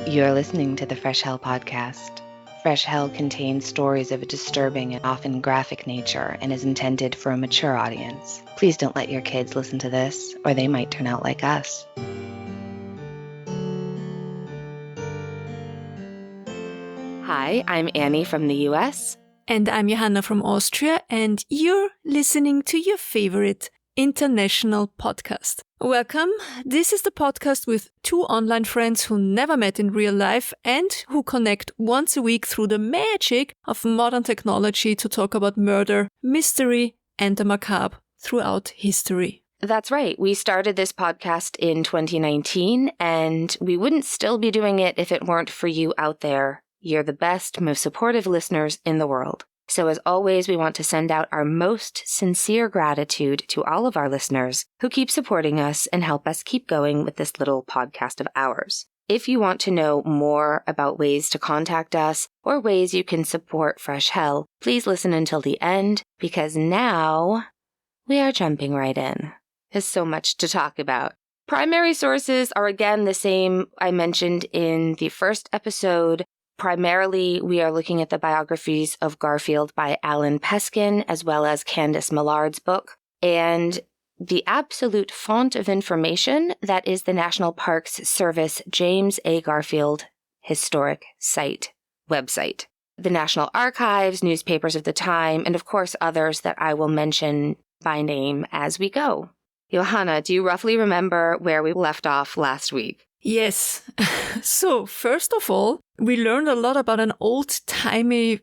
You're listening to the Fresh Hell podcast. Fresh Hell contains stories of a disturbing and often graphic nature and is intended for a mature audience. Please don't let your kids listen to this, or they might turn out like us. Hi, I'm Annie from the US. And I'm Johanna from Austria, and you're listening to your favorite international podcast. Welcome. This is the podcast with two online friends who never met in real life and who connect once a week through the magic of modern technology to talk about murder, mystery, and the macabre throughout history. That's right. We started this podcast in 2019, and we wouldn't still be doing it if it weren't for you out there. You're the best, most supportive listeners in the world. So as always, we want to send out our most sincere gratitude to all of our listeners who keep supporting us and help us keep going with this little podcast of ours. If you want to know more about ways to contact us or ways you can support Fresh Hell, please listen until the end, because now we are jumping right in. There's so much to talk about. Primary sources are again the same I mentioned in the first episode. Primarily, we are looking at the biographies of Garfield by Alan Peskin, as well as Candace Millard's book, and the absolute font of information that is the National Parks Service James A. Garfield Historic Site website. The National Archives, newspapers of the time, and of course others that I will mention by name as we go. Johanna, do you roughly remember where we left off last week? Yes. So, first of all, we learned a lot about an old-timey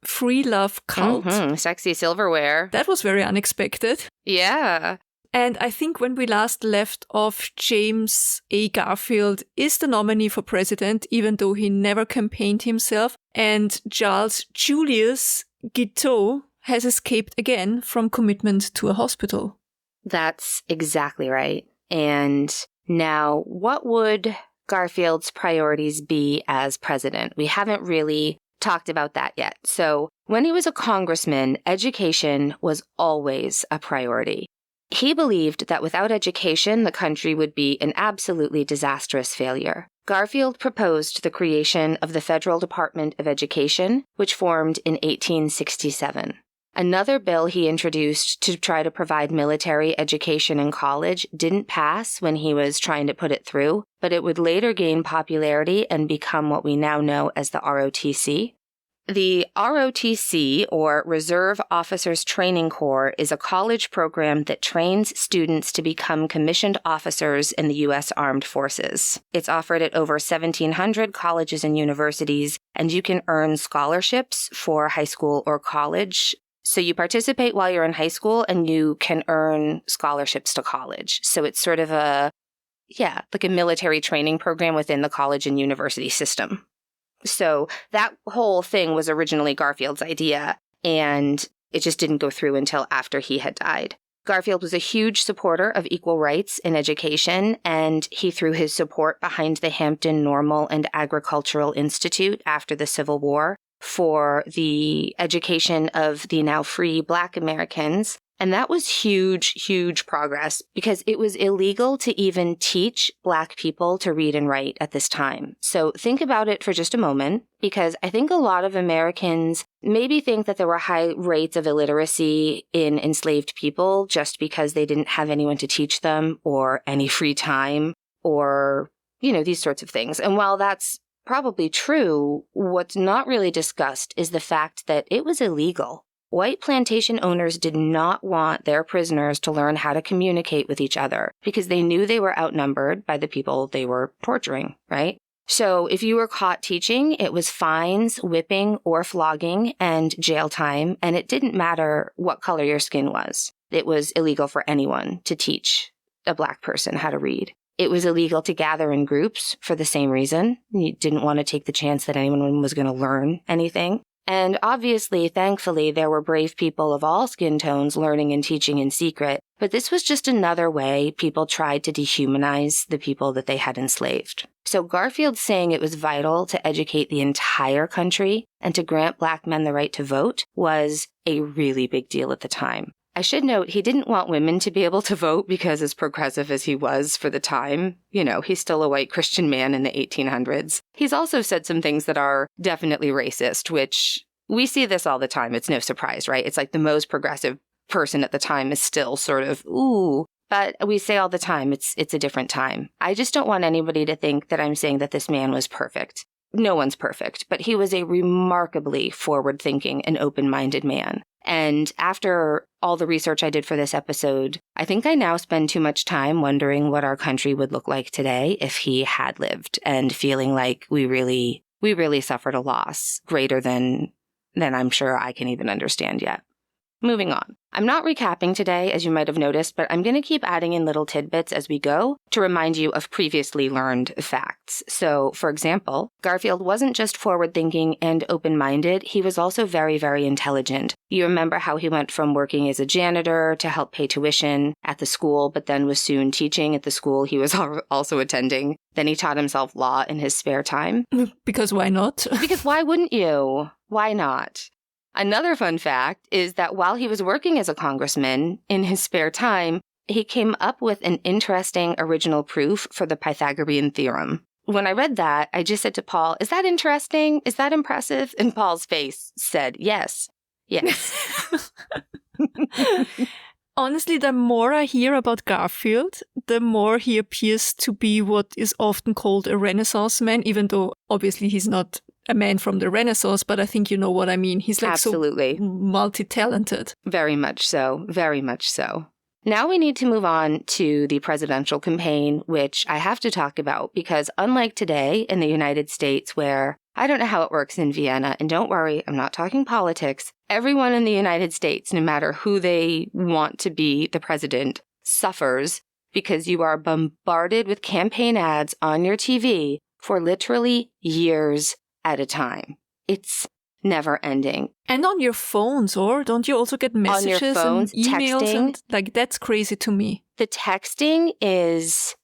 free love cult. Sexy silverware. That was very unexpected. Yeah. And I think when we last left off, James A. Garfield is the nominee for president, even though he never campaigned himself. And Charles Julius Guiteau has escaped again from commitment to a hospital. That's exactly right. And now, what would Garfield's priorities be as president? We haven't really talked about that yet. So, when he was a congressman, education was always a priority. He believed that without education, the country would be an absolutely disastrous failure. Garfield proposed the creation of the Federal Department of Education, which formed in 1867. Another bill he introduced to try to provide military education in college didn't pass when he was trying to put it through, but it would later gain popularity and become what we now know as the ROTC. The ROTC, or Reserve Officers Training Corps, is a college program that trains students to become commissioned officers in the U.S. Armed Forces. It's offered at over 1,700 colleges and universities, and you can earn scholarships for high school or college. So you participate while you're in high school and you can earn scholarships to college. So it's sort of like a military training program within the college and university system. So that whole thing was originally Garfield's idea, and it just didn't go through until after he had died. Garfield was a huge supporter of equal rights in education, and he threw his support behind the Hampton Normal and Agricultural Institute after the Civil War for the education of the now free Black Americans. And that was huge, huge progress because it was illegal to even teach Black people to read and write at this time. So think about it for just a moment, because I think a lot of Americans maybe think that there were high rates of illiteracy in enslaved people just because they didn't have anyone to teach them or any free time or, these sorts of things. And while that's probably true, what's not really discussed is the fact that it was illegal. White plantation owners did not want their prisoners to learn how to communicate with each other because they knew they were outnumbered by the people they were torturing, right? So if you were caught teaching, it was fines, whipping, or flogging, and jail time, and it didn't matter what color your skin was. It was illegal for anyone to teach a Black person how to read. It was illegal to gather in groups for the same reason. You didn't want to take the chance that anyone was going to learn anything. And obviously, thankfully, there were brave people of all skin tones learning and teaching in secret. But this was just another way people tried to dehumanize the people that they had enslaved. So Garfield saying it was vital to educate the entire country and to grant Black men the right to vote was a really big deal at the time. I should note he didn't want women to be able to vote because as progressive as he was for the time, he's still a white Christian man in the 1800s. He's also said some things that are definitely racist, which we see this all the time. It's no surprise, right? It's like the most progressive person at the time is still sort of, ooh. But we say all the time, it's a different time. I just don't want anybody to think that I'm saying that this man was perfect. No one's perfect, but he was a remarkably forward-thinking and open-minded man. And after all the research I did for this episode, I think I now spend too much time wondering what our country would look like today if he had lived, and feeling like we really suffered a loss greater than I'm sure I can even understand yet. Moving on. I'm not recapping today, as you might have noticed, but I'm going to keep adding in little tidbits as we go to remind you of previously learned facts. So, for example, Garfield wasn't just forward-thinking and open-minded, he was also very, very intelligent. You remember how he went from working as a janitor to help pay tuition at the school, but then was soon teaching at the school he was also attending. Then he taught himself law in his spare time. Because why not? Because why wouldn't you? Why not? Another fun fact is that while he was working as a congressman in his spare time, he came up with an interesting original proof for the Pythagorean theorem. When I read that, I just said to Paul, "Is that interesting? Is that impressive?" And Paul's face said, yes. Yes. Honestly, the more I hear about Garfield, the more he appears to be what is often called a Renaissance man, even though obviously he's not a man from the Renaissance, but I think you know what I mean. He's like Absolutely. So multi-talented. Very much so. Very much so. Now we need to move on to the presidential campaign, which I have to talk about because unlike today in the United States, where I don't know how it works in Vienna, and don't worry, I'm not talking politics, everyone in the United States, no matter who they want to be the president, suffers because you are bombarded with campaign ads on your TV for literally years at a time. It's never ending. And on your phones, or don't you also get messages on your phones, and emails? texting. Like, that's crazy to me. The texting is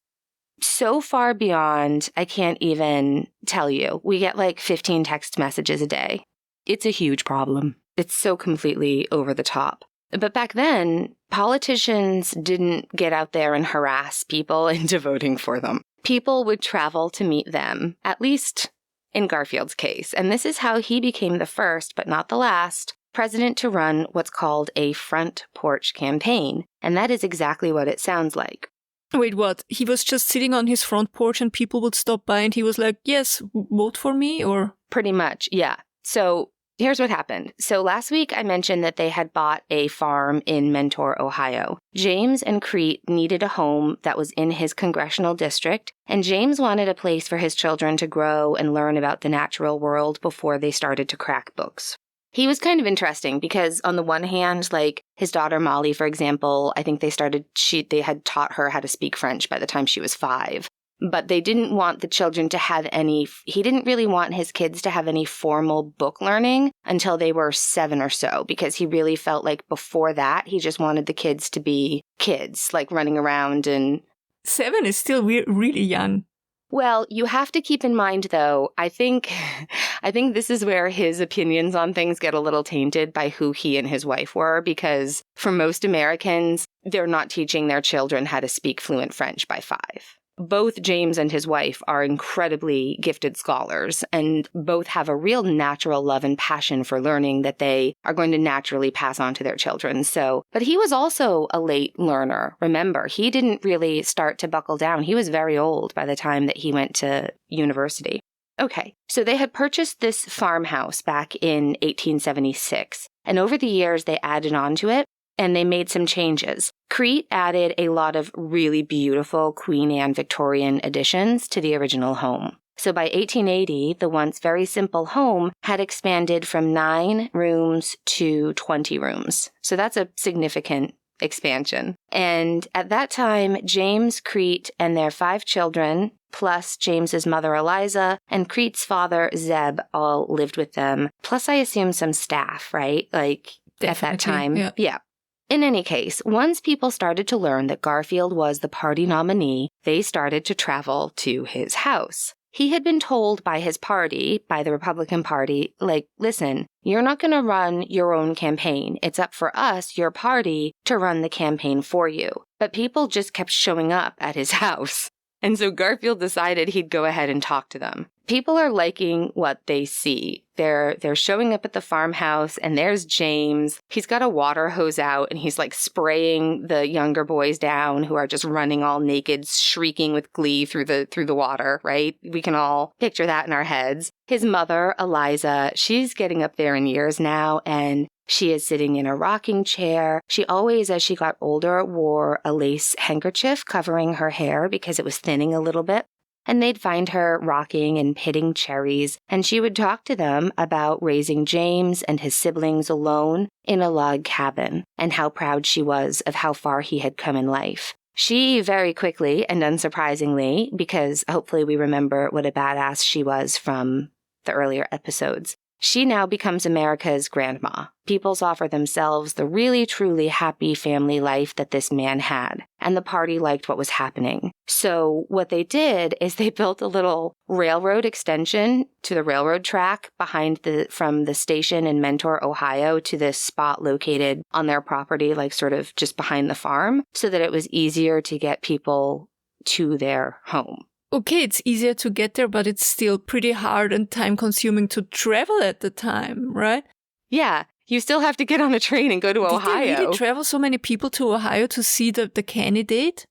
so far beyond, I can't even tell you. We get like 15 text messages a day. It's a huge problem. It's so completely over the top. But back then, politicians didn't get out there and harass people into voting for them. People would travel to meet them, at least in Garfield's case. And this is how he became the first, but not the last, president to run what's called a front porch campaign. And that is exactly what it sounds like. Wait, what? He was just sitting on his front porch and people would stop by and he was like, yes, vote for me, or? Pretty much, yeah. So here's what happened. So last week I mentioned that they had bought a farm in Mentor, Ohio. James and Crete needed a home that was in his congressional district, and James wanted a place for his children to grow and learn about the natural world before they started to crack books. He was kind of interesting because on the one hand, like his daughter Molly, for example, I think they had taught her how to speak French by the time she was 5. But they didn't want the children to have he didn't really want his kids to have any formal book learning until they were 7 or so, because he really felt like before that, he just wanted the kids to be kids, like running around and... 7 is still really young. Well, you have to keep in mind, though, I think this is where his opinions on things get a little tainted by who he and his wife were, because for most Americans, they're not teaching their children how to speak fluent French by 5. Both James and his wife are incredibly gifted scholars, and both have a real natural love and passion for learning that they are going to naturally pass on to their children. But he was also a late learner. Remember, he didn't really start to buckle down. He was very old by the time that he went to university. Okay, so they had purchased this farmhouse back in 1876, and over the years they added on to it, and they made some changes. Crete added a lot of really beautiful Queen Anne Victorian additions to the original home. So by 1880, the once very simple home had expanded from 9 rooms to 20 rooms. So that's a significant expansion. And at that time, James, Crete, and their 5 children, plus James's mother Eliza and Crete's father Zeb, all lived with them. Plus, I assume some staff, right? Like Definitely, at that time. Yeah. In any case, once people started to learn that Garfield was the party nominee, they started to travel to his house. he had been told by his party, by the Republican Party, like, listen, you're not going to run your own campaign. It's up for us, your party, to run the campaign for you. But people just kept showing up at his house. And so Garfield decided he'd go ahead and talk to them. People are liking what they see. They're showing up at the farmhouse, and there's James. He's got a water hose out, and he's like spraying the younger boys down who are just running all naked, shrieking with glee through the water, right? We can all picture that in our heads. His mother, Eliza, she's getting up there in years now, and she is sitting in a rocking chair. She always, as she got older, wore a lace handkerchief covering her hair because it was thinning a little bit. And they'd find her rocking and pitting cherries, and she would talk to them about raising James and his siblings alone in a log cabin, and how proud she was of how far he had come in life. She very quickly, and unsurprisingly, because hopefully we remember what a badass she was from the earlier episodes, she now becomes America's grandma. Peoples offer themselves the really, truly happy family life that this man had, and the party liked what was happening. So what they did is they built a little railroad extension to the railroad track from the station in Mentor, Ohio, to this spot located on their property, like sort of just behind the farm, so that it was easier to get people to their home. Okay, it's easier to get there, but it's still pretty hard and time-consuming to travel at the time, right? Yeah, you still have to get on a train and go to Ohio. Did they really travel so many people to Ohio to see the candidate?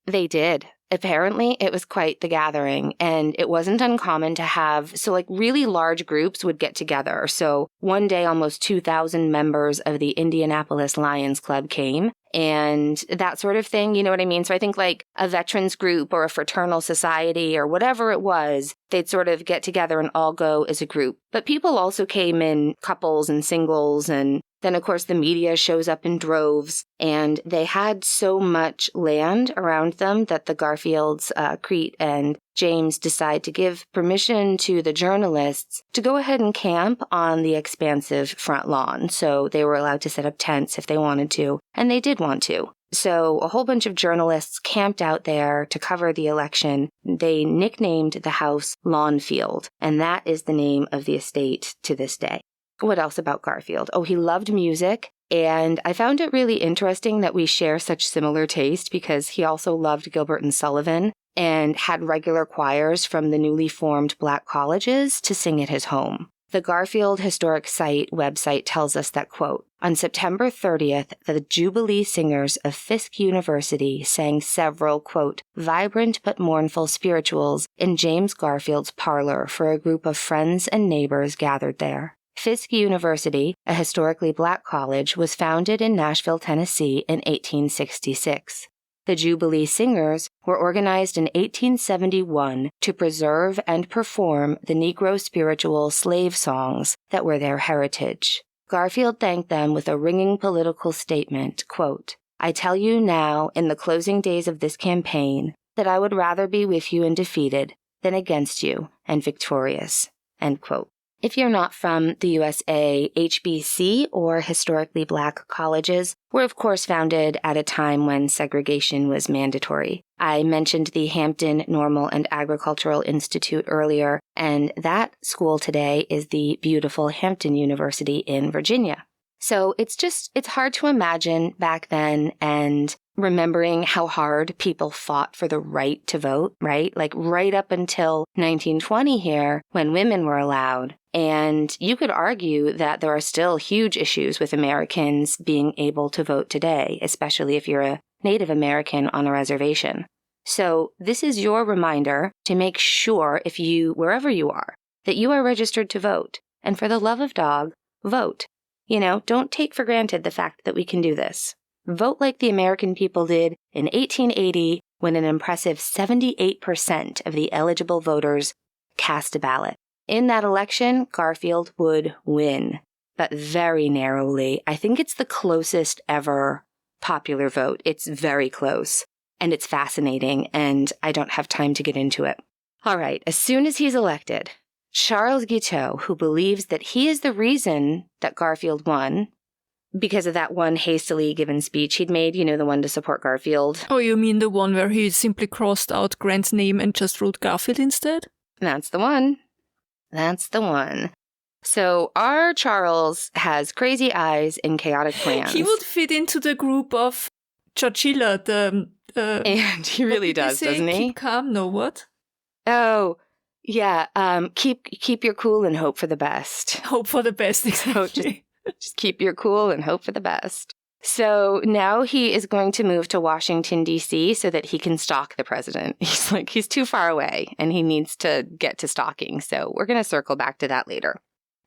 They did. Apparently, it was quite the gathering, and it wasn't uncommon to have, really large groups would get together. So one day, almost 2,000 members of the Indianapolis Lions Club came, and that sort of thing, you know what I mean? So I think like a veterans group or a fraternal society or whatever it was, they'd sort of get together and all go as a group. But people also came in couples and singles, and then, of course, the media shows up in droves, and they had so much land around them that the Garfields, Crete and James, decide to give permission to the journalists to go ahead and camp on the expansive front lawn. So they were allowed to set up tents if they wanted to, and they did want to. So a whole bunch of journalists camped out there to cover the election. They nicknamed the house Lawnfield, and that is the name of the estate to this day. What else about Garfield? Oh, he loved music, and I found it really interesting that we share such similar taste because he also loved Gilbert and Sullivan and had regular choirs from the newly formed black colleges to sing at his home. The Garfield Historic Site website tells us that, quote, on September 30th, the Jubilee Singers of Fisk University sang several, quote, vibrant but mournful spirituals in James Garfield's parlor for a group of friends and neighbors gathered there. Fisk University, a historically black college, was founded in Nashville, Tennessee in 1866. The Jubilee Singers were organized in 1871 to preserve and perform the Negro spiritual slave songs that were their heritage. Garfield thanked them with a ringing political statement, quote, I tell you now, in the closing days of this campaign, that I would rather be with you and defeated than against you and victorious, end quote. If you're not from the USA, HBC or historically black colleges were of course founded at a time when segregation was mandatory. I mentioned the Hampton Normal and Agricultural Institute earlier, and that school today is the beautiful Hampton University in Virginia. So it's hard to imagine back then and remembering how hard people fought for the right to vote, right? Like right up until 1920 here, when women were allowed. And you could argue that there are still huge issues with Americans being able to vote today, especially if you're a Native American on a reservation. So this is your reminder to make sure wherever you are, that you are registered to vote. And for the love of dog, vote. Don't take for granted the fact that we can do this. Vote like the American people did in 1880 when an impressive 78% of the eligible voters cast a ballot. In that election, Garfield would win, but very narrowly. I think it's the closest ever popular vote. It's very close, and it's fascinating, and I don't have time to get into it. All right, as soon as he's elected, Charles Guiteau, who believes that he is the reason that Garfield won, because of that one hastily given speech he'd made, the one to support Garfield. Oh, you mean the one where he simply crossed out Grant's name and just wrote Garfield instead? That's the one. That's the one. So our Charles has crazy eyes and chaotic plans. He would fit into the group of Churchilla, and he really does, doesn't he? Keep calm, no what? Oh, yeah. Keep your cool and hope for the best. Hope for the best, exactly. Just keep your cool and hope for the best. So now he is going to move to Washington, D.C. so that he can stalk the president. He's too far away and he needs to get to stalking. So we're going to circle back to that later.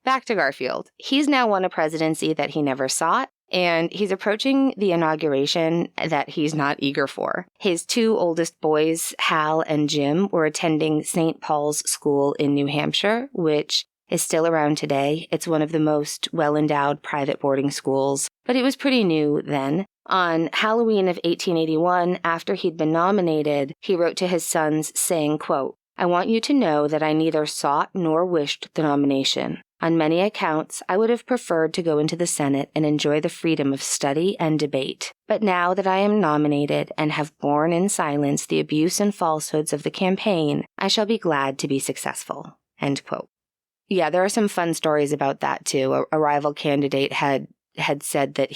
Back to Garfield. He's now won a presidency that he never sought, and he's approaching the inauguration that he's not eager for. His two oldest boys, Hal and Jim, were attending St. Paul's School in New Hampshire, which is still around today. It's one of the most well-endowed private boarding schools, but it was pretty new then. On Halloween of 1881, after he'd been nominated, he wrote to his sons saying, quote, "I want you to know that I neither sought nor wished the nomination. On many accounts, I would have preferred to go into the Senate and enjoy the freedom of study and debate. But now that I am nominated and have borne in silence the abuse and falsehoods of the campaign, I shall be glad to be successful." End quote. Yeah, there are some fun stories about that too. A rival candidate had said that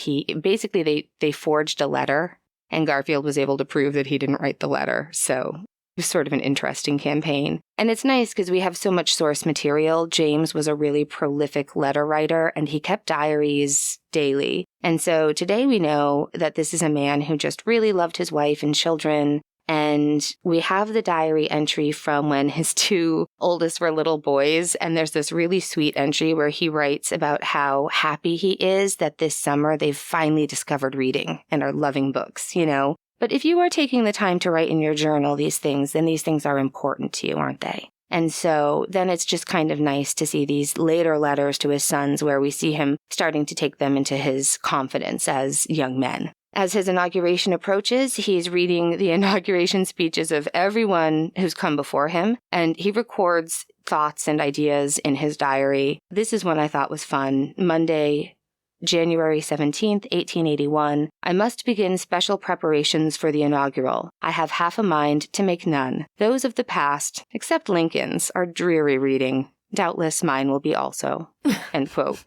they forged a letter and Garfield was able to prove that he didn't write the letter. So it was sort of an interesting campaign. And it's nice because we have so much source material. James was a really prolific letter writer and he kept diaries daily. And so today we know that this is a man who just really loved his wife and children. And we have the diary entry from when his two oldest were little boys. And there's this really sweet entry where he writes about how happy he is that this summer they've finally discovered reading and are loving books, you know. But if you are taking the time to write in your journal these things, then these things are important to you, aren't they? And so then it's just kind of nice to see these later letters to his sons where we see him starting to take them into his confidence as young men. As his inauguration approaches, he's reading the inauguration speeches of everyone who's come before him, and he records thoughts and ideas in his diary. This is one I thought was fun. Monday, January 17th, 1881. I must begin special preparations for the inaugural. I have half a mind to make none. Those of the past, except Lincoln's, are dreary reading. Doubtless mine will be also. End quote.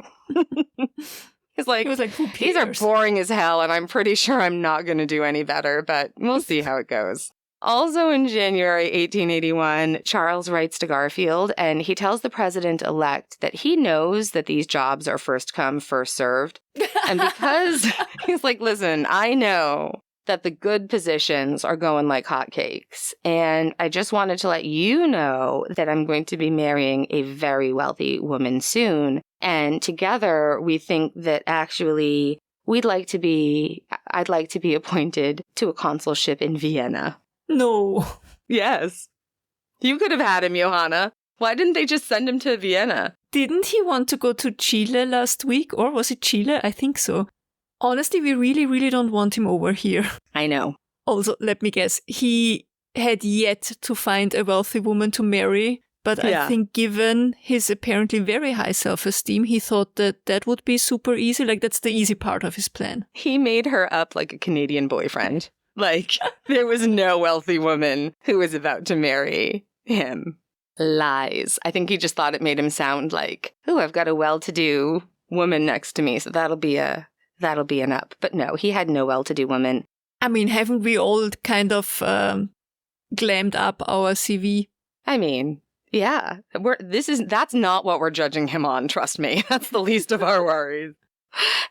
He was like, who cares? These are boring as hell, and I'm pretty sure I'm not going to do any better, but we'll see how it goes. Also in January 1881, Charles writes to Garfield, and he tells the president-elect that he knows that these jobs are first come, first served. And because he's like, listen, I know that the good positions are going like hotcakes, and I just wanted to let you know that I'm going to be marrying a very wealthy woman soon. And together, we think that actually I'd like to be appointed to a consulship in Vienna. No. Yes. You could have had him, Johanna. Why didn't they just send him to Vienna? Didn't he want to go to Chile last week? Or was it Chile? I think so. Honestly, we really, really don't want him over here. I know. Also, let me guess. He had yet to find a wealthy woman to marry. But yeah. I think given his apparently very high self-esteem, he thought that that would be super easy. Like, that's the easy part of his plan. He made her up like a Canadian boyfriend. Like, there was no wealthy woman who was about to marry him. Lies. I think he just thought it made him sound like, oh, I've got a well-to-do woman next to me, so that'll be an up. But no, he had no well-to-do woman. I mean, haven't we all kind of glammed up our CV? I mean... yeah, that's not what we're judging him on, trust me. That's the least of our worries.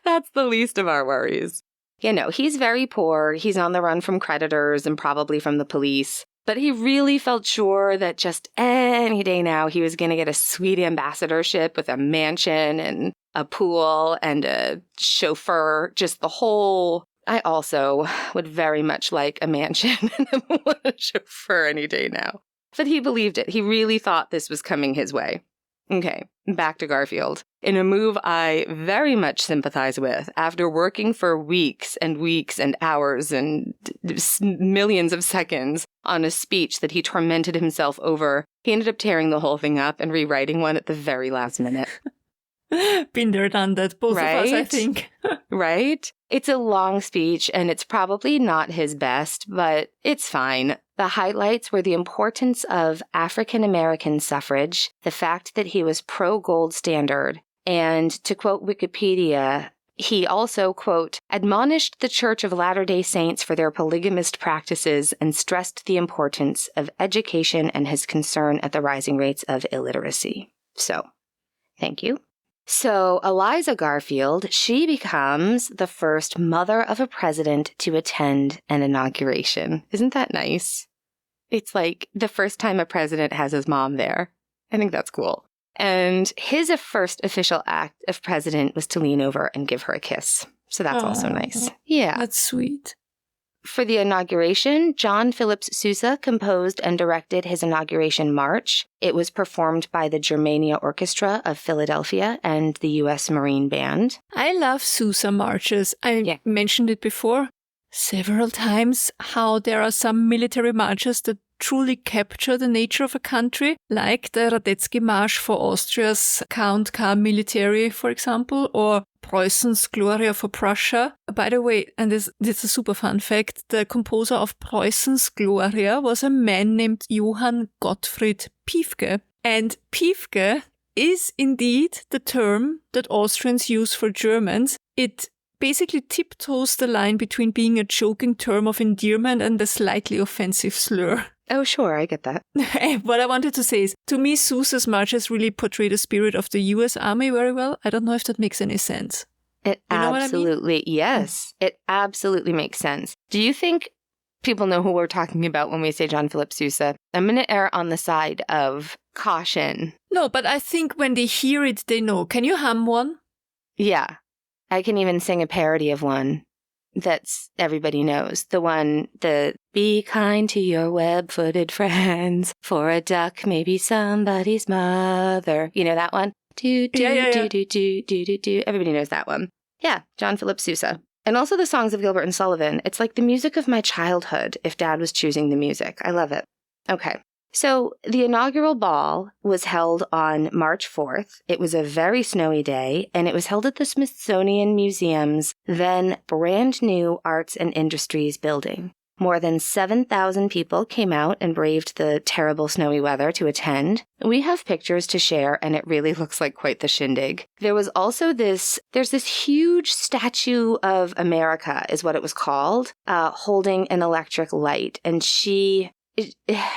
That's the least of our worries. You know, he's very poor. He's on the run from creditors and probably from the police. But he really felt sure that just any day now he was going to get a sweet ambassadorship with a mansion and a pool and a chauffeur, just the whole... I also would very much like a mansion and a chauffeur any day now. But he believed it. He really thought this was coming his way. Okay, back to Garfield. In a move I very much sympathize with, after working for weeks and hours and millions of seconds on a speech that he tormented himself over, he ended up tearing the whole thing up and rewriting one at the very last minute. Been there, done that, both right? of us, I think. Right? It's a long speech, and it's probably not his best, but it's fine. The highlights were the importance of African American suffrage, the fact that he was pro-gold standard, and to quote Wikipedia, he also, quote, admonished the Church of Latter-day Saints for their polygamist practices and stressed the importance of education and his concern at the rising rates of illiteracy. So, thank you. So, Eliza Garfield, she becomes the first mother of a president to attend an inauguration. Isn't that nice? It's like the first time a president has his mom there. I think that's cool. And his first official act of president was to lean over and give her a kiss. So that's also nice. Yeah. That's sweet. For the inauguration, John Phillips Sousa composed and directed his inauguration march. It was performed by the Germania Orchestra of Philadelphia and the U.S. Marine Band. I love Sousa marches. I mentioned it before several times, how there are some military marches that truly capture the nature of a country, like the Radetzky March for Austria's Count Car military, for example, or Preußen's Gloria for Prussia. By the way, and this is a super fun fact, the composer of Preußen's Gloria was a man named Johann Gottfried Piefke. And Piefke is indeed the term that Austrians use for Germans. It basically tiptoes the line between being a joking term of endearment and a slightly offensive slur. Oh, sure, I get that. What I wanted to say is, to me, Sousa's marches really portray the spirit of the U.S. Army very well. I don't know if that makes any sense. It absolutely, yes, it absolutely makes sense. Do you think people know who we're talking about when we say John Philip Sousa? I'm going to err on the side of caution. No, but I think when they hear it, they know. Can you hum one? Yeah, I can even sing a parody of one. That's everybody knows. The be kind to your web-footed friends, for a duck may be somebody's mother. You know that one? Do, do, do, do, do, do, do, do. Everybody knows that one. Yeah, John Philip Sousa. And also the songs of Gilbert and Sullivan. It's like the music of my childhood if Dad was choosing the music. I love it. Okay. So the inaugural ball was held on March 4th. It was a very snowy day, and it was held at the Smithsonian Museum's then brand new Arts and Industries building. More than 7,000 people came out and braved the terrible snowy weather to attend. We have pictures to share, and it really looks like quite the shindig. There was also there's this huge statue of America, is what it was called, holding an electric light, and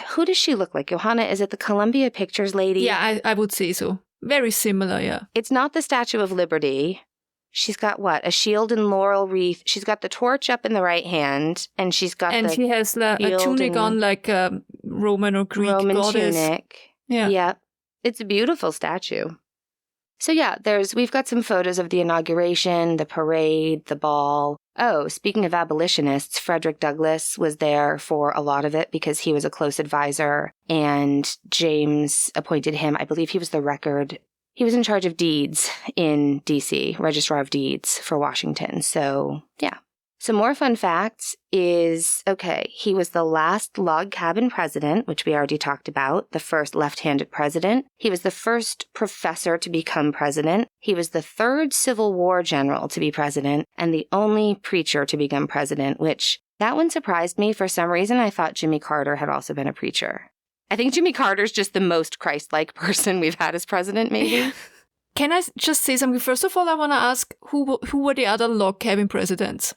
who does she look like? Johanna, is it the Columbia Pictures lady? Yeah, I would say so. Very similar, yeah. It's not the Statue of Liberty. She's got what? A shield and laurel wreath. She's got the torch up in the right hand, and she's got and she has a tunic on like a Roman or Greek goddess. Tunic. Yeah. Yeah. It's a beautiful statue. So yeah, we've got some photos of the inauguration, the parade, the ball. Oh, speaking of abolitionists, Frederick Douglass was there for a lot of it because he was a close advisor, and James appointed him. I believe he was in charge of deeds in D.C., Registrar of Deeds for Washington. So yeah. Some more fun facts is, he was the last log cabin president, which we already talked about, the first left-handed president. He was the first professor to become president. He was the third Civil War general to be president and the only preacher to become president, which that one surprised me. For some reason, I thought Jimmy Carter had also been a preacher. I think Jimmy Carter's just the most Christ-like person we've had as president, maybe. Can I just say something? First of all, I want to ask, who were the other log cabin presidents?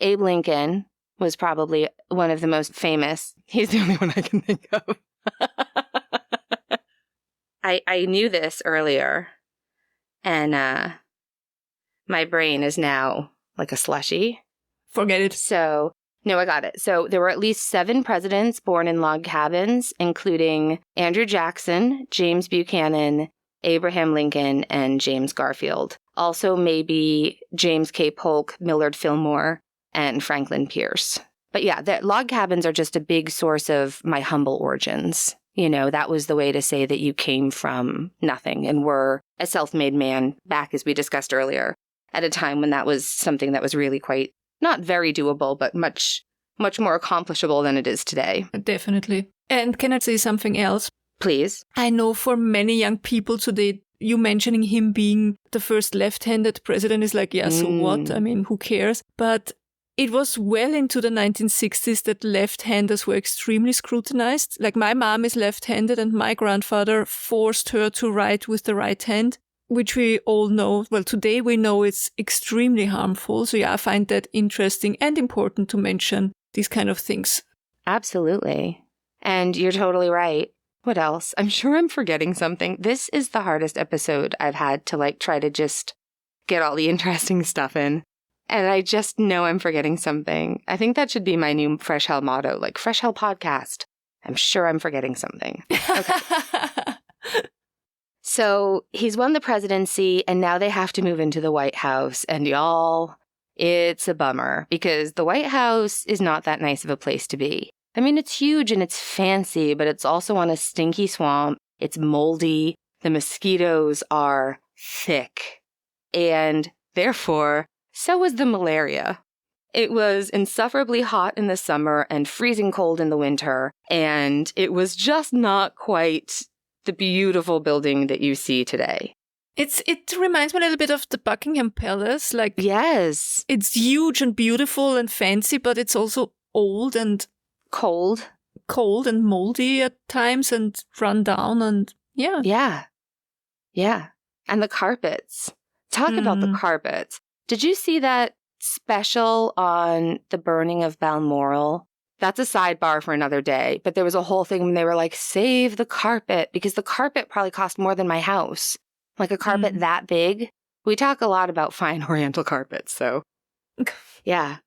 Abe Lincoln was probably one of the most famous. He's the only one I can think of. I knew this earlier, and my brain is now like a slushie. Forget it. So, no, I got it. So there were at least 7 presidents born in log cabins, including Andrew Jackson, James Buchanan, Abraham Lincoln, and James Garfield. Also maybe James K. Polk, Millard Fillmore, and Franklin Pierce. But yeah, the log cabins are just a big source of my humble origins. You know, that was the way to say that you came from nothing and were a self-made man back, as we discussed earlier, at a time when that was something that was really quite, not very doable, but much, much more accomplishable than it is today. Definitely. And can I say something else? Please. I know for many young people today, you mentioning him being the first left-handed president is like, yeah, so what? I mean, who cares? But it was well into the 1960s that left-handers were extremely scrutinized. Like my mom is left-handed and my grandfather forced her to write with the right hand, which we all know. Well, today we know it's extremely harmful. So yeah, I find that interesting and important to mention these kind of things. Absolutely. And you're totally right. What else? I'm sure I'm forgetting something. This is the hardest episode I've had to try to just get all the interesting stuff in. And I just know I'm forgetting something. I think that should be my new Fresh Hell motto, Fresh Hell Podcast. I'm sure I'm forgetting something. Okay. So he's won the presidency, and now they have to move into the White House. And y'all, it's a bummer because the White House is not that nice of a place to be. I mean, it's huge and it's fancy, but it's also on a stinky swamp. It's moldy. The mosquitoes are thick. And therefore, so was the malaria. It was insufferably hot in the summer and freezing cold in the winter, and it was just not quite the beautiful building that you see today. It reminds me a little bit of the Buckingham Palace. Yes. It's huge and beautiful and fancy, but it's also old and cold and moldy at times and run down and yeah. And the carpets. Talk about the carpets. Did you see that special on the burning of Balmoral? That's a sidebar for another day, but there was a whole thing when they were like, save the carpet, because the carpet probably cost more than my house. Like a carpet that big. We talk a lot about fine oriental carpets, so yeah.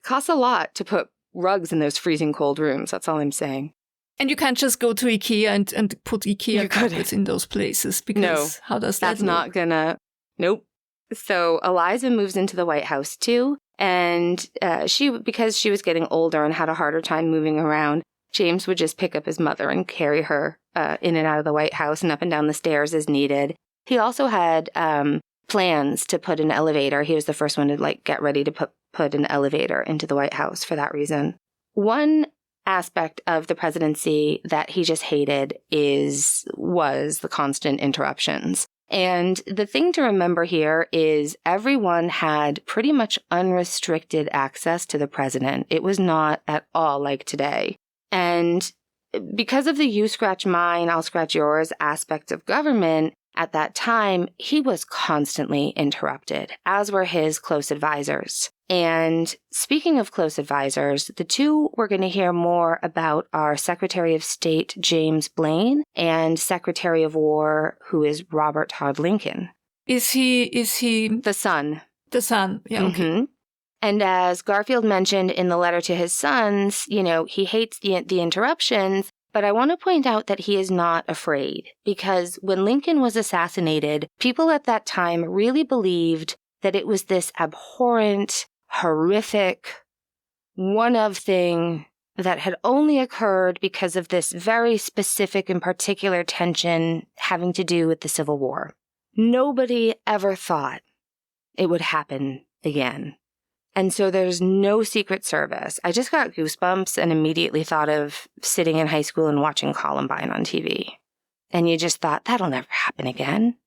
Costs a lot to put rugs in those freezing cold rooms, that's all I'm saying. And you can't just go to IKEA and put IKEA carpets in those places, because how does that that's work? Not gonna, nope. So Eliza moves into the White House too, and because she was getting older and had a harder time moving around, James would just pick up his mother and carry her in and out of the White House and up and down the stairs as needed. He also had plans to put an elevator. He was the first one to get ready to put an elevator into the White House for that reason. One aspect of the presidency that he just hated was the constant interruptions. And the thing to remember here is everyone had pretty much unrestricted access to the president. It was not at all like today. And because of the you scratch mine, I'll scratch yours aspect of government, at that time, he was constantly interrupted, as were his close advisors. And speaking of close advisors, the two we're going to hear more about are Secretary of State James Blaine and Secretary of War, who is Robert Todd Lincoln. Is he the son? The son, yeah. Okay. Mm-hmm. And as Garfield mentioned in the letter to his sons, he hates the interruptions. But I want to point out that he is not afraid, because when Lincoln was assassinated, people at that time really believed that it was this abhorrent, horrific, one-of thing that had only occurred because of this very specific and particular tension having to do with the Civil War. Nobody ever thought it would happen again. And so there's no Secret Service. I just got goosebumps and immediately thought of sitting in high school and watching Columbine on TV. And you just thought, that'll never happen again.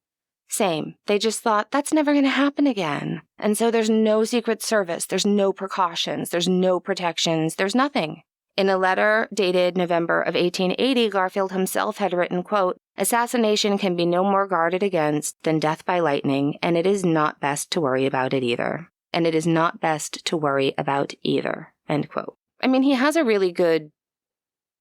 Same. They just thought, that's never going to happen again. And so there's no Secret Service. There's no precautions. There's no protections. There's nothing. In a letter dated November of 1880, Garfield himself had written, quote, "Assassination can be no more guarded against than death by lightning, and it is not best to worry about it either. And it is not best to worry about either," end quote. I mean, he has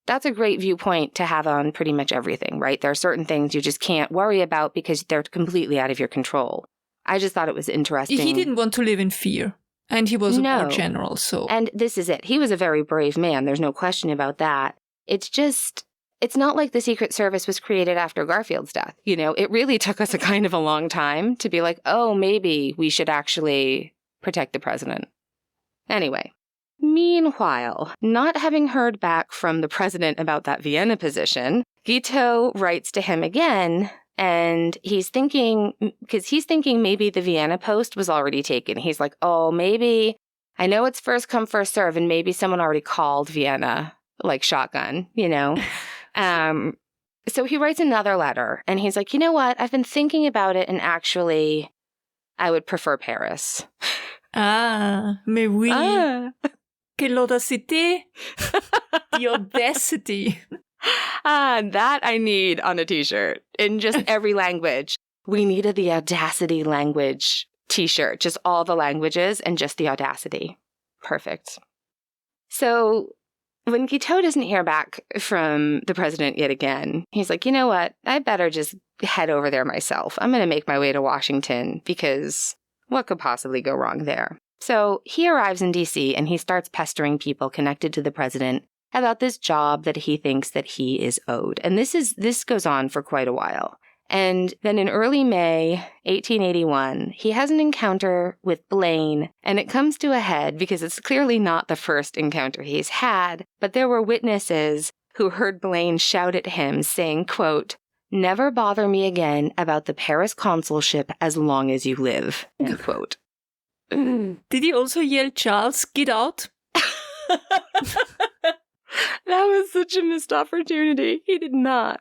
that's a great viewpoint to have on pretty much everything, right? There are certain things you just can't worry about because they're completely out of your control. I just thought it was interesting. He didn't want to live in fear, and he was a war general, so. And this is it. He was a very brave man. There's no question about that. It's not like the Secret Service was created after Garfield's death. It really took us a long time to be like, oh, maybe we should actually protect the president. Anyway, meanwhile, not having heard back from the president about that Vienna position, Guiteau writes to him again, and he's thinking maybe the Vienna post was already taken. He's like, oh, maybe, I know it's first come, first serve, and maybe someone already called Vienna, shotgun, So he writes another letter, and he's like, you know what, I've been thinking about it, and actually, I would prefer Paris. Ah, mais oui. Ah. Que l'audacité. The audacity. That I need on a t-shirt in just every language. We needed the audacity language t-shirt, just all the languages and just the audacity. Perfect. So when Guiteau doesn't hear back from the president yet again, he's like, you know what? I better just head over there myself. I'm going to make my way to Washington because what could possibly go wrong there? So he arrives in D.C. and he starts pestering people connected to the president about this job that he thinks that he is owed. And this goes on for quite a while. And then in early May 1881, he has an encounter with Blaine, and it comes to a head because it's clearly not the first encounter he's had, but there were witnesses who heard Blaine shout at him saying, quote, "Never bother me again about the Paris consulship as long as you live," end quote. Did he also yell, "Charles, get out"? That was such a missed opportunity. He did not.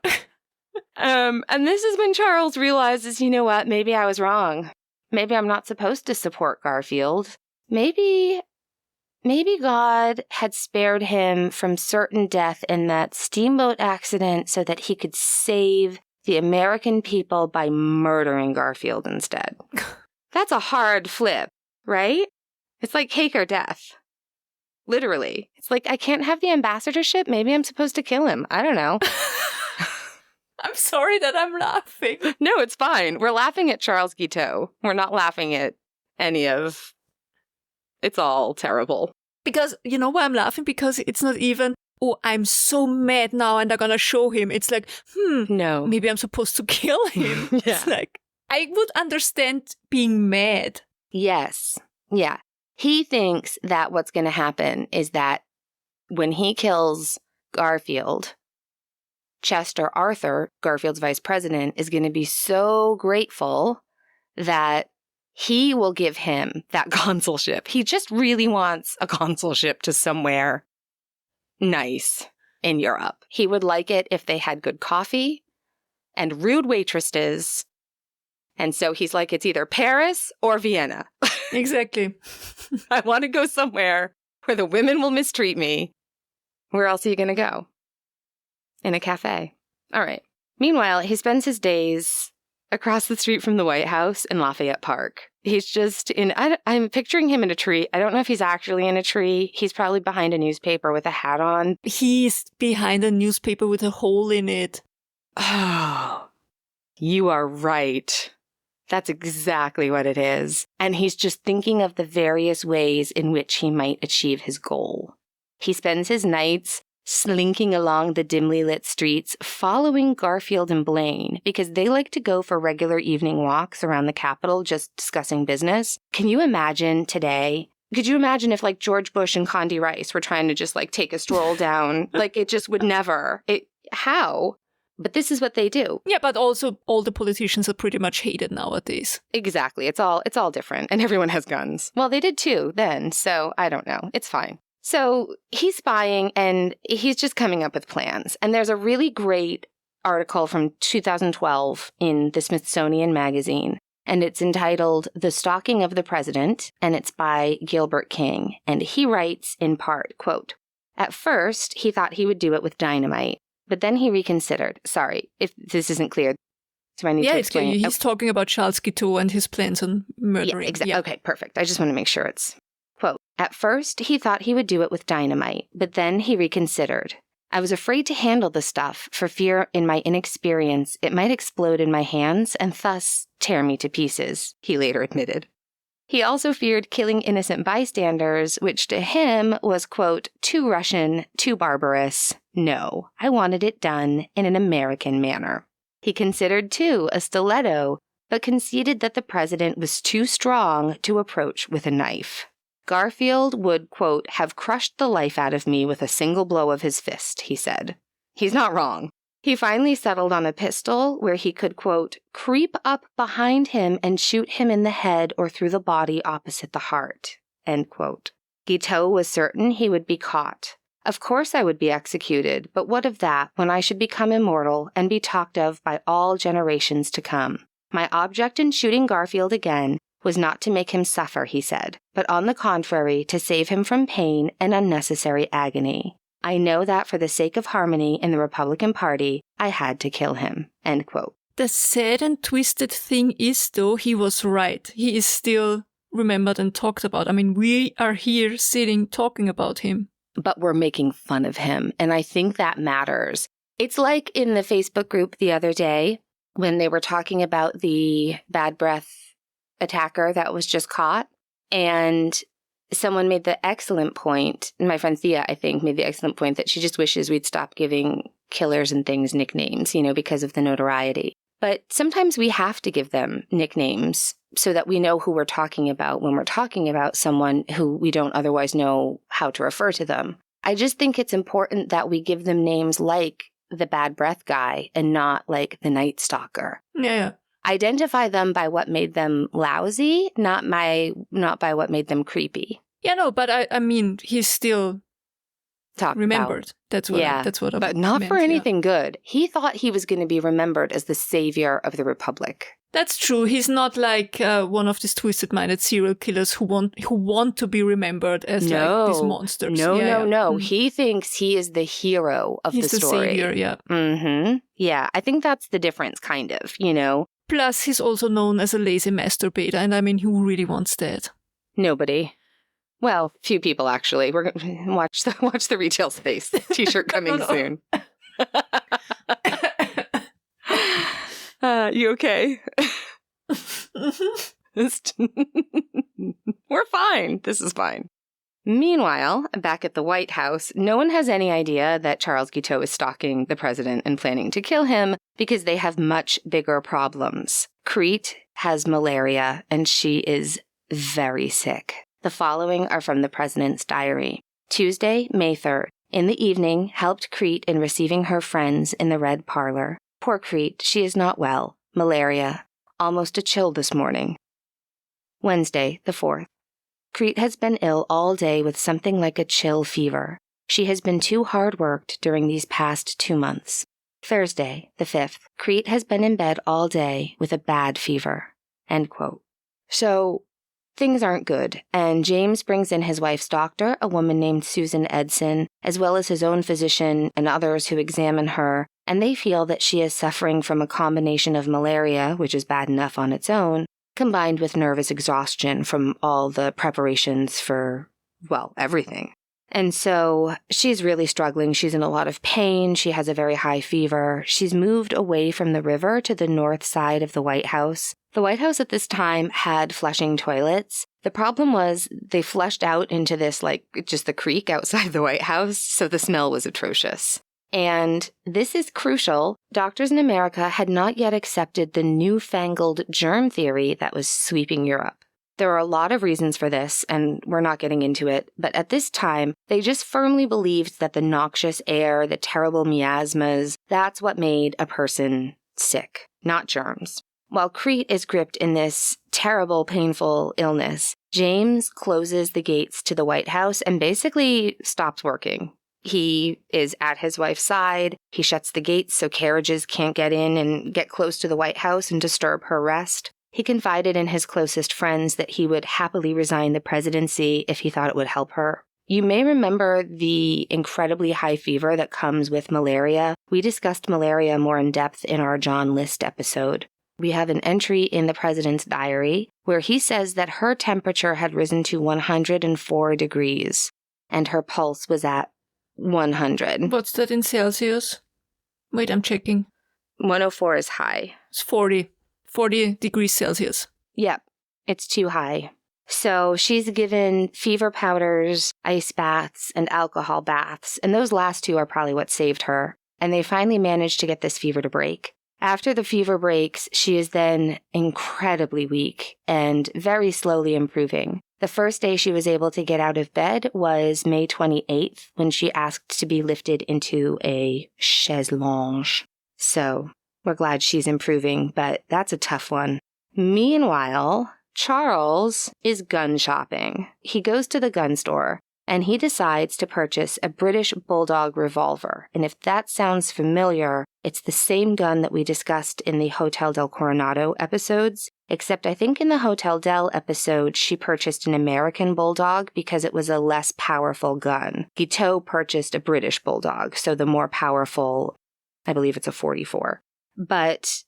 And this is when Charles realizes, you know what, maybe I was wrong. Maybe I'm not supposed to support Garfield. Maybe God had spared him from certain death in that steamboat accident so that he could save the American people by murdering Garfield instead. That's a hard flip, right? It's like cake or death. Literally. It's like, I can't have the ambassadorship. Maybe I'm supposed to kill him. I don't know. I'm sorry that I'm laughing. No, it's fine. We're laughing at Charles Guiteau. We're not laughing at any of... It's all terrible. Because, you know why I'm laughing? Because it's not even, oh, I'm so mad now and I'm gonna show him. It's like, no. Maybe I'm supposed to kill him. Yeah. It's like, I would understand being mad. Yes. Yeah. He thinks that what's going to happen is that when he kills Garfield, Chester Arthur, Garfield's vice president, is going to be so grateful that he will give him that consulship. He just really wants a consulship to somewhere nice in Europe. He would like it if they had good coffee and rude waitresses. And so he's like, it's either Paris or Vienna. Exactly. I want to go somewhere where the women will mistreat me. Where else are you going to go? In a cafe. All right. Meanwhile, he spends his days across the street from the White House in Lafayette Park. He's just I'm picturing him in a tree. I don't know if he's actually in a tree. He's probably behind a newspaper with a hat on. He's behind a newspaper with a hole in it. Oh, you are right. That's exactly what it is. And he's just thinking of the various ways in which he might achieve his goal. He spends his nights slinking along the dimly lit streets, following Garfield and Blaine, because they like to go for regular evening walks around the Capitol just discussing business. Can you imagine today? Could you imagine if like George Bush and Condi Rice were trying to just like take a stroll down? Like it just would never. How? But this is what they do. Yeah, but also all the politicians are pretty much hated nowadays. Exactly. It's all different. And everyone has guns. Well, they did too then. So I don't know. It's fine. So he's spying and he's just coming up with plans. And there's a really great article from 2012 in the Smithsonian Magazine. And it's entitled The Stalking of the President. And it's by Gilbert King. And he writes in part, quote, "At first, he thought he would do it with dynamite. But then he reconsidered. Sorry, if this isn't clear. Do I need to explain? Yeah, he's talking about Charles Guiteau and his plans on murdering. Yeah, exactly. Yeah. Okay, perfect. I just want to make sure it's... Quote, "At first, he thought he would do it with dynamite, but then he reconsidered. I was afraid to handle the stuff for fear in my inexperience it might explode in my hands and thus tear me to pieces," he later admitted. He also feared killing innocent bystanders, which to him was, quote, "too Russian, too barbarous. No, I wanted it done in an American manner." He considered, too, a stiletto, but conceded that the president was too strong to approach with a knife. "Garfield would, quote, have crushed the life out of me with a single blow of his fist," he said. He's not wrong. He finally settled on a pistol where he could, quote, creep up behind him and shoot him in the head or through the body opposite the heart, end quote. Guiteau was certain he would be caught. "Of course I would be executed, but what of that when I should become immortal and be talked of by all generations to come? My object in shooting Garfield again was not to make him suffer, he said, but on the contrary, to save him from pain and unnecessary agony. I know that for the sake of harmony in the Republican Party, I had to kill him." End quote. The sad and twisted thing is, though, he was right. He is still remembered and talked about. I mean, we are here sitting talking about him. But we're making fun of him, and I think that matters. It's like in the Facebook group the other day when they were talking about the bad breath attacker that was just caught, and someone made the excellent point, my friend Thea, I think, made the excellent point that she just wishes we'd stop giving killers and things nicknames, because of the notoriety. But sometimes we have to give them nicknames so that we know who we're talking about when we're talking about someone who we don't otherwise know how to refer to them. I just think it's important that we give them names like the bad breath guy and not like the Night Stalker. Yeah. Identify them by what made them lousy, not by what made them creepy. Yeah, no, but I mean, he's still remembered. That's what I but not meant, for anything good. He thought he was going to be remembered as the savior of the Republic. That's true. He's not like one of these twisted-minded serial killers who want to be remembered as like these monsters. No. He thinks he is the hero of the story. He's the savior, yeah. Mm-hmm. Yeah, I think that's the difference, kind of, Plus, he's also known as a lazy masturbator, and I mean, who really wants that? Nobody. Well, few people, actually. We're going to watch the retail space t-shirt coming soon. You okay? We're fine. This is fine. Meanwhile, back at the White House, no one has any idea that Charles Guiteau is stalking the president and planning to kill him because they have much bigger problems. Crete has malaria, and she is very sick. The following are from the president's diary. Tuesday, May 3rd. In the evening, helped Crete in receiving her friends in the red parlor. Poor Crete, she is not well. Malaria. Almost a chill this morning. Wednesday, the 4th. Crete has been ill all day with something like a chill fever. She has been too hard worked during these past 2 months. Thursday, the 5th. Crete has been in bed all day with a bad fever. End quote. So, things aren't good, and James brings in his wife's doctor, a woman named Susan Edson, as well as his own physician and others who examine her, and they feel that she is suffering from a combination of malaria, which is bad enough on its own, combined with nervous exhaustion from all the preparations for, everything. And so she's really struggling. She's in a lot of pain. She has a very high fever. She's moved away from the river to the north side of the White House. The White House at this time had flushing toilets. The problem was they flushed out into this, just the creek outside the White House, so the smell was atrocious. And this is crucial. Doctors in America had not yet accepted the newfangled germ theory that was sweeping Europe. There are a lot of reasons for this, and we're not getting into it, but at this time, they just firmly believed that the noxious air, the terrible miasmas, that's what made a person sick, not germs. While Crete is gripped in this terrible, painful illness, James closes the gates to the White House and basically stops working. He is at his wife's side. He shuts the gates so carriages can't get in and get close to the White House and disturb her rest. He confided in his closest friends that he would happily resign the presidency if he thought it would help her. You may remember the incredibly high fever that comes with malaria. We discussed malaria more in depth in our John List episode. We have an entry in the president's diary where he says that her temperature had risen to 104 degrees and her pulse was at 100. What's that in Celsius? Wait, I'm checking. 104 is high. It's 40 degrees Celsius. Yep, it's too high. So she's given fever powders, ice baths, and alcohol baths, and those last two are probably what saved her. And they finally managed to get this fever to break. After the fever breaks, she is then incredibly weak and very slowly improving. The first day she was able to get out of bed was May 28th, when she asked to be lifted into a chaise longue. So we're glad she's improving, but that's a tough one. Meanwhile, Charles is gun shopping. He goes to the gun store, and he decides to purchase a British Bulldog revolver. And if that sounds familiar, it's the same gun that we discussed in the Hotel del Coronado episodes. except I think in the Hotel Del episode, she purchased an American bulldog because it was a less powerful gun. Guiteau purchased a British bulldog, so the more powerful, I believe it's a 44. But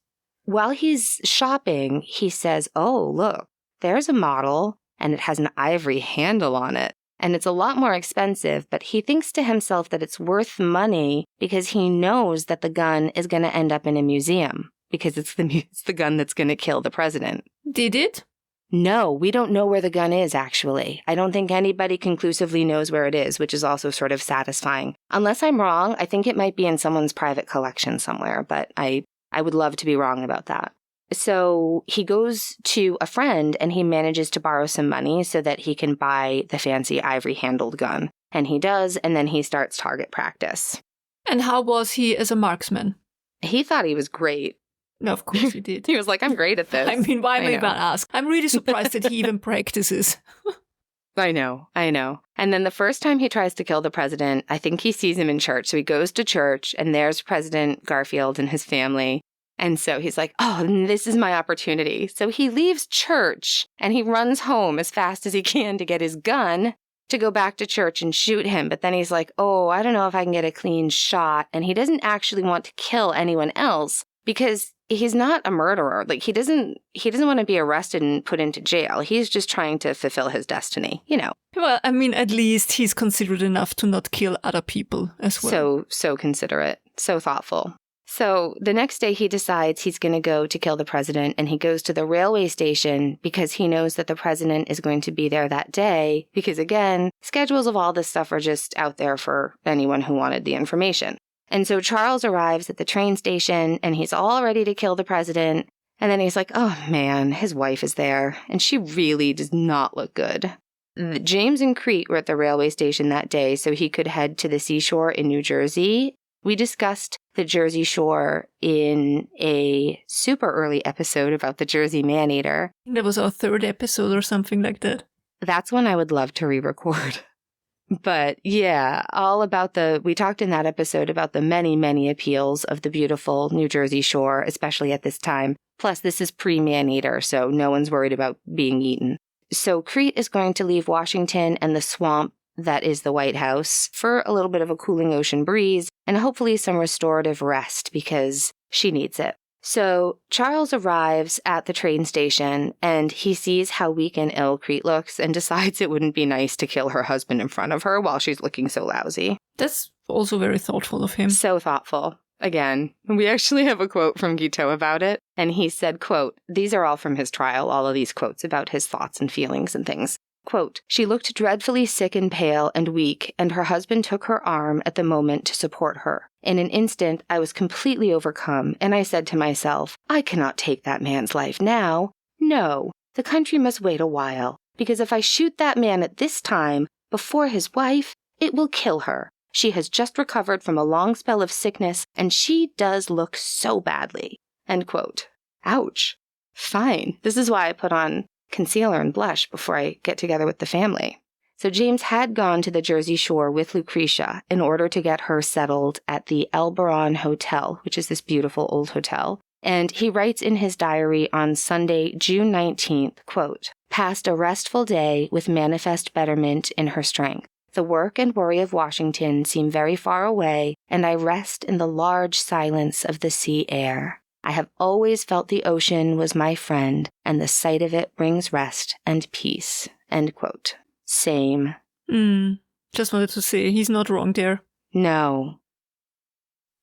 while he's shopping, he says, oh, look, there's a model, and it has an ivory handle on it. And it's a lot more expensive, but he thinks to himself that it's worth money because he knows that the gun is going to end up in a museum because it's the gun that's going to kill the president. Did it? No, we don't know where the gun is, actually. I don't think anybody conclusively knows where it is, which is also sort of satisfying. Unless I'm wrong, I think it might be in someone's private collection somewhere, but I would love to be wrong about that. So he goes to a friend and he manages to borrow some money so that he can buy the fancy ivory-handled gun. And he does, and then he starts target practice. And how was he as a marksman? He thought he was great. No, of course he did. He was like, I'm great at this. I mean, why am I even ask? I'm really surprised that he even practices. I know. And then the first time he tries to kill the president, I think he sees him in church. So he goes to church, and there's President Garfield and his family. And so he's like, oh, this is my opportunity. So he leaves church and he runs home as fast as he can to get his gun to go back to church and shoot him. But then he's like, oh, I don't know if I can get a clean shot. And he doesn't actually want to kill anyone else because he's not a murderer. Like he doesn't want to be arrested and put into jail. He's just trying to fulfill his destiny, you know. Well, I mean, at least he's considerate enough to not kill other people as well. So considerate, so thoughtful. So the next day he decides he's going to go to kill the president, and he goes to the railway station because he knows that the president is going to be there that day because, again, schedules of all this stuff are just out there for anyone who wanted the information. And so Charles arrives at the train station, and he's all ready to kill the president, and then he's like, oh man, his wife is there, and she really does not look good. James and Crete were at the railway station that day so he could head to the seashore in New Jersey. We discussed the Jersey Shore in a super early episode about the Jersey Maneater. That was our 3rd episode or something like that. That's one I would love to re-record. But yeah, we talked in that episode about the many, many appeals of the beautiful New Jersey Shore, especially at this time. Plus, this is pre-Maneater, so no one's worried about being eaten. So Crete is going to leave Washington and the swamp that is the White House for a little bit of a cooling ocean breeze and hopefully some restorative rest because she needs it. So Charles arrives at the train station and he sees how weak and ill Crete looks and decides it wouldn't be nice to kill her husband in front of her while she's looking so lousy. That's also very thoughtful of him. So thoughtful. Again, we actually have a quote from Guiteau about it, and he said, quote, these are all from his trial, all of these quotes about his thoughts and feelings and things. Quote, she looked dreadfully sick and pale and weak, and her husband took her arm at the moment to support her. In an instant, I was completely overcome, and I said to myself, I cannot take that man's life now. No, the country must wait a while, because if I shoot that man at this time, before his wife, it will kill her. She has just recovered from a long spell of sickness, and she does look so badly. End quote. Ouch. Fine. This is why I put on concealer and blush before I get together with the family. So James had gone to the Jersey Shore with Lucretia in order to get her settled at the Elberon Hotel, which is this beautiful old hotel. And he writes in his diary on Sunday, June 19th, quote, passed a restful day with manifest betterment in her strength. The work and worry of Washington seem very far away, and I rest in the large silence of the sea air. I have always felt the ocean was my friend, and the sight of it brings rest and peace. End quote. Same. Just wanted to say, he's not wrong there. No,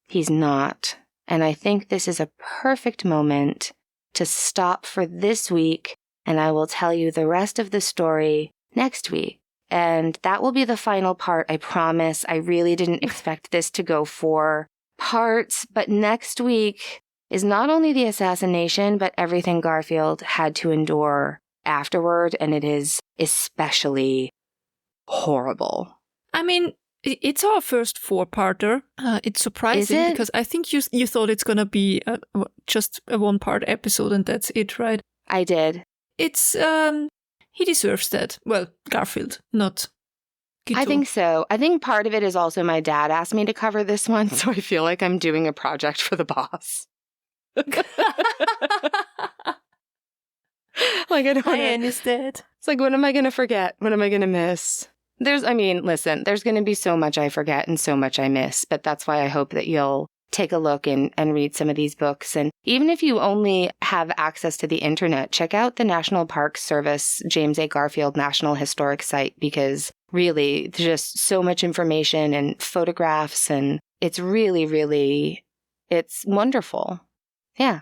he's not. And I think this is a perfect moment to stop for this week, and I will tell you the rest of the story next week. And that will be the final part, I promise. I really didn't expect this to go 4 parts, but next week is not only the assassination, but everything Garfield had to endure afterward, and it is especially horrible. I mean, it's our first 4-parter. It's surprising because I think you thought it's going to be just a 1-part episode and that's it, right? I did. It's, he deserves that. Well, Garfield, not Guiteau. I think so. I think part of it is also my dad asked me to cover this one, so I feel like I'm doing a project for the boss. Like, I don't want to. Anne is dead. It's like, what am I going to forget? What am I going to miss? Listen, there's going to be so much I forget and so much I miss, but that's why I hope that you'll take a look and read some of these books. And even if you only have access to the internet, check out the National Park Service James A. Garfield National Historic Site, because really there's just so much information and photographs, and it's really, really, it's wonderful. Yeah.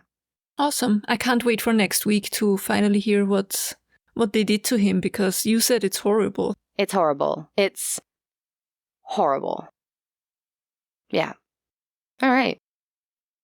Awesome. I can't wait for next week to finally hear what they did to him, because you said it's horrible. It's horrible. It's horrible. Yeah. All right.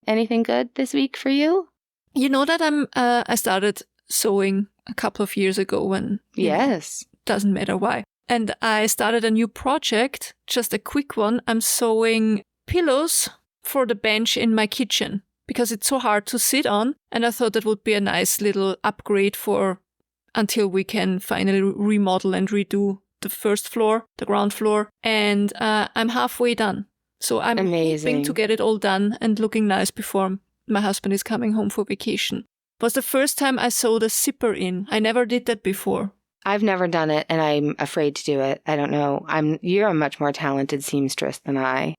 Anything good this week for you? You know that I started sewing a couple of years ago when... Yes. Doesn't matter why. And I started a new project, just a quick one. I'm sewing pillows for the bench in my kitchen because it's so hard to sit on. And I thought that would be a nice little upgrade until we can finally remodel and redo the first floor, the ground floor. And I'm halfway done. So I'm hoping to get it all done and looking nice before my husband is coming home for vacation. It was the first time I sewed a zipper in. I never did that before. I've never done it, and I'm afraid to do it. I don't know. You're a much more talented seamstress than I,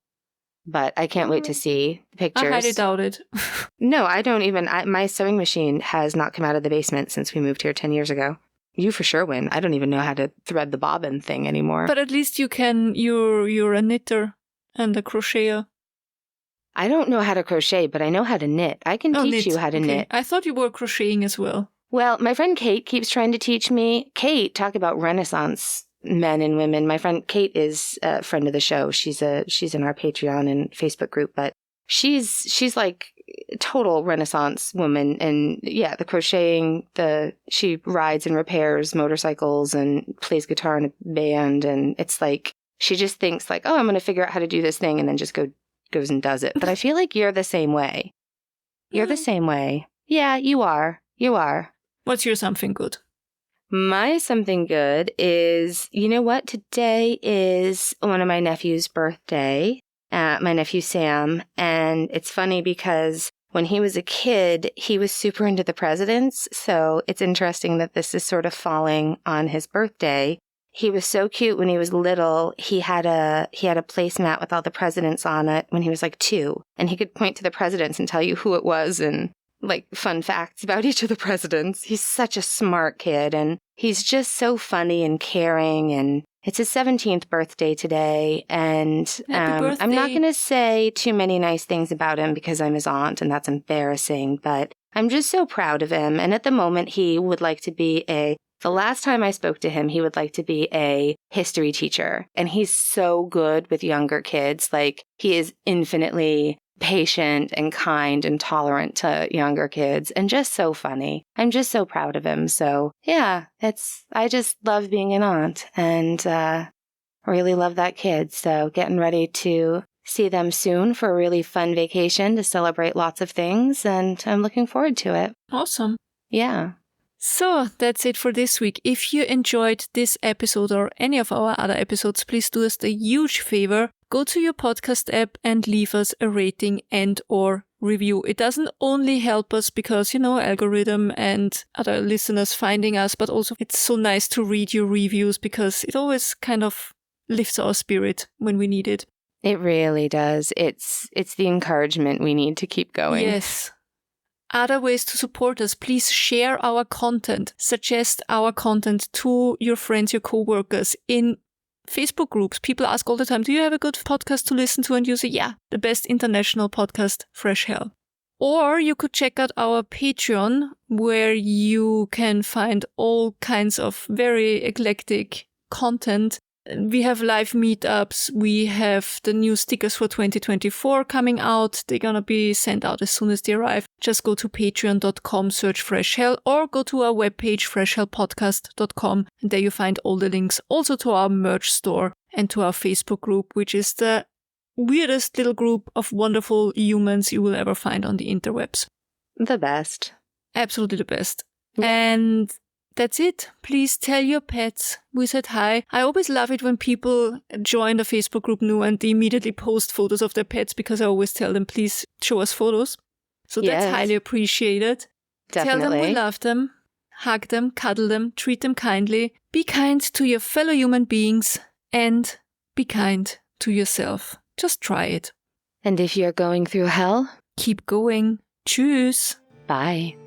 but I can't wait to see the pictures. I highly doubt it. No, I don't even. My sewing machine has not come out of the basement since we moved here 10 years ago. You for sure win. I don't even know how to thread the bobbin thing anymore. But at least you can. You're a knitter and a crocheter. I don't know how to crochet, but I know how to knit. I can teach you how to knit. I thought you were crocheting as well. Well, my friend Kate keeps trying to teach me. Kate, talk about Renaissance men and women. My friend Kate is a friend of the show. She's in our Patreon and Facebook group, but she's like total Renaissance woman. And yeah, the crocheting, she rides and repairs motorcycles and plays guitar in a band. And it's like, she just thinks like, oh, I'm going to figure out how to do this thing, and then just goes and does it. But I feel like you're the same way. You're the same way. Yeah, you are. You are. What's your something good? My something good is, you know what? Today is one of my nephew's birthday, my nephew Sam. And it's funny because when he was a kid, he was super into the presidents. So it's interesting that this is sort of falling on his birthday. He was so cute when he was little. He had a placemat with all the presidents on it when he was like 2. And he could point to the presidents and tell you who it was and like fun facts about each of the presidents. He's such a smart kid, and he's just so funny and caring. And it's his 17th birthday today. And Happy birthday. I'm not going to say too many nice things about him because I'm his aunt, and that's embarrassing. But I'm just so proud of him. And at the moment, he would like to be the last time I spoke to him, he would like to be a history teacher. And he's so good with younger kids. Like, he is infinitely patient and kind and tolerant to younger kids, and just so funny. I'm just so proud of him. So yeah, I just love being an aunt, and really love that kid. So getting ready to see them soon for a really fun vacation to celebrate lots of things, and I'm looking forward to it. Awesome. Yeah. So that's it for this week. If you enjoyed this episode or any of our other episodes, please do us a huge favor. Go to your podcast app and leave us a rating and or review. It doesn't only help us because, algorithm and other listeners finding us, but also it's so nice to read your reviews because it always kind of lifts our spirit when we need it. It really does. It's the encouragement we need to keep going. Yes. Other ways to support us, please share our content. Suggest our content to your friends, your co-workers in Facebook groups. People ask all the time, do you have a good podcast to listen to? And you say, yeah, the best international podcast, Fresh Hell. Or you could check out our Patreon, where you can find all kinds of very eclectic content. We have live meetups. We have the new stickers for 2024 coming out. They're going to be sent out as soon as they arrive. Just go to patreon.com, search Fresh Hell, or go to our webpage, freshhellpodcast.com. And there you find all the links also to our merch store and to our Facebook group, which is the weirdest little group of wonderful humans you will ever find on the interwebs. The best. Absolutely the best. Yeah. And that's it. Please tell your pets we said hi. I always love it when people join the Facebook group new and they immediately post photos of their pets, because I always tell them, please show us photos. So that's highly appreciated. Definitely. Tell them we love them. hug them, cuddle them, treat them kindly, be kind to your fellow human beings, and be kind to yourself. Just try it. And if you're going through hell, keep going. Tschüss. Bye.